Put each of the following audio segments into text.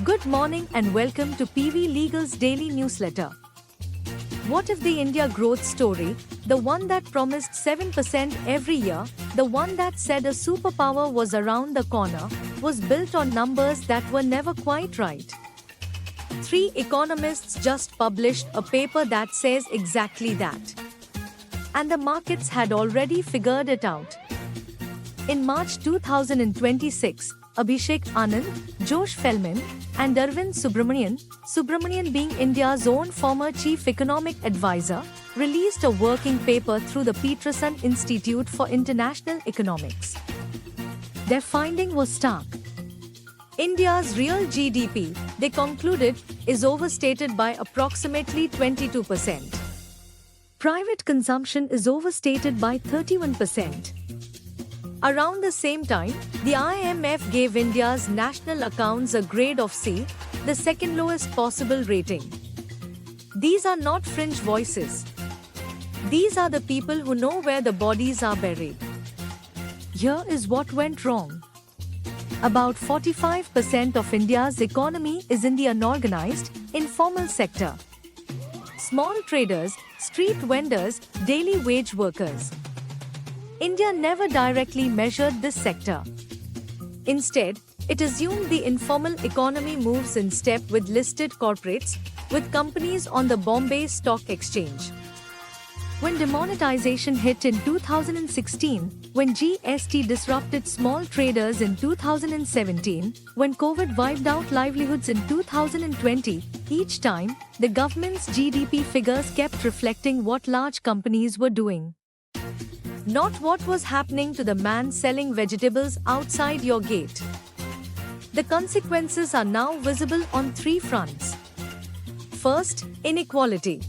Good morning and welcome to PV Legal's daily newsletter. What if the India growth story, the one that promised 7% every year, the one that said a superpower was around the corner, was built on numbers that were never quite right? Three economists just published a paper that says exactly that. And the markets had already figured it out. In March 2026, Abhishek Anand, Josh Felman, and Arvind Subramanian being India's own former chief economic advisor, released a working paper through the Peterson Institute for International Economics. Their finding was stark. India's real GDP, they concluded, is overstated by approximately 22%. Private consumption is overstated by 31%. Around the same time, the IMF gave India's national accounts a grade of C, the second lowest possible rating. These are not fringe voices. These are the people who know where the bodies are buried. Here is what went wrong. About 45% of India's economy is in the unorganized, informal sector. Small traders, street vendors, daily wage workers. India never directly measured this sector. Instead, it assumed the informal economy moves in step with listed corporates, with companies on the Bombay Stock Exchange. When demonetization hit in 2016, when GST disrupted small traders in 2017, when COVID wiped out livelihoods in 2020, each time, the government's GDP figures kept reflecting what large companies were doing. Not what was happening to the man selling vegetables outside your gate. The consequences are now visible on three fronts. First, inequality.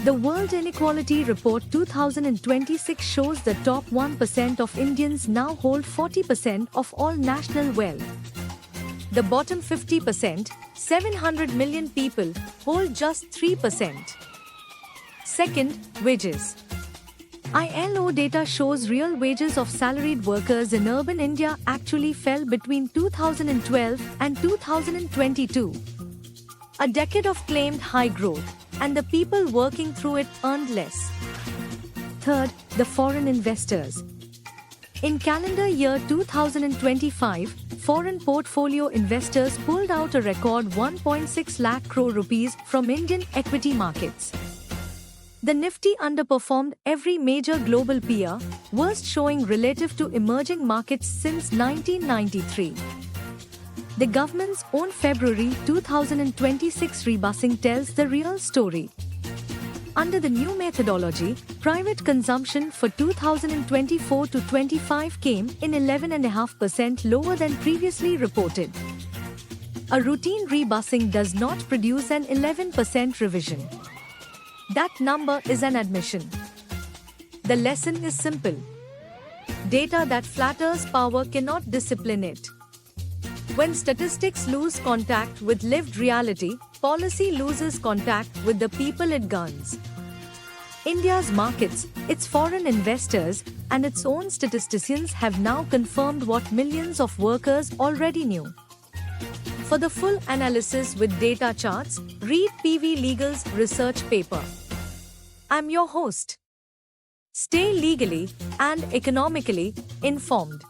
The World Inequality Report 2026 shows the top 1% of Indians now hold 40% of all national wealth. The bottom 50%, 700 million people, hold just 3%. Second, wages. ILO data shows real wages of salaried workers in urban India actually fell between 2012 and 2022. A decade of claimed high growth, and the people working through it earned less. Third, the foreign investors. In calendar year 2025, foreign portfolio investors pulled out a record 1.6 lakh crore rupees from Indian equity markets. The Nifty underperformed every major global peer, worst showing relative to emerging markets since 1993. The government's own February 2026 rebusing tells the real story. Under the new methodology, private consumption for 2024-25 came in 11.5% lower than previously reported. A routine rebusing does not produce an 11% revision. That number is an admission. The lesson is simple. Data that flatters power cannot discipline it. When statistics lose contact with lived reality, policy loses contact with the people it governs. India's markets, its foreign investors, and its own statisticians have now confirmed what millions of workers already knew. For the full analysis with data charts, read PV Legal's research paper. I'm your host. Stay legally and economically informed.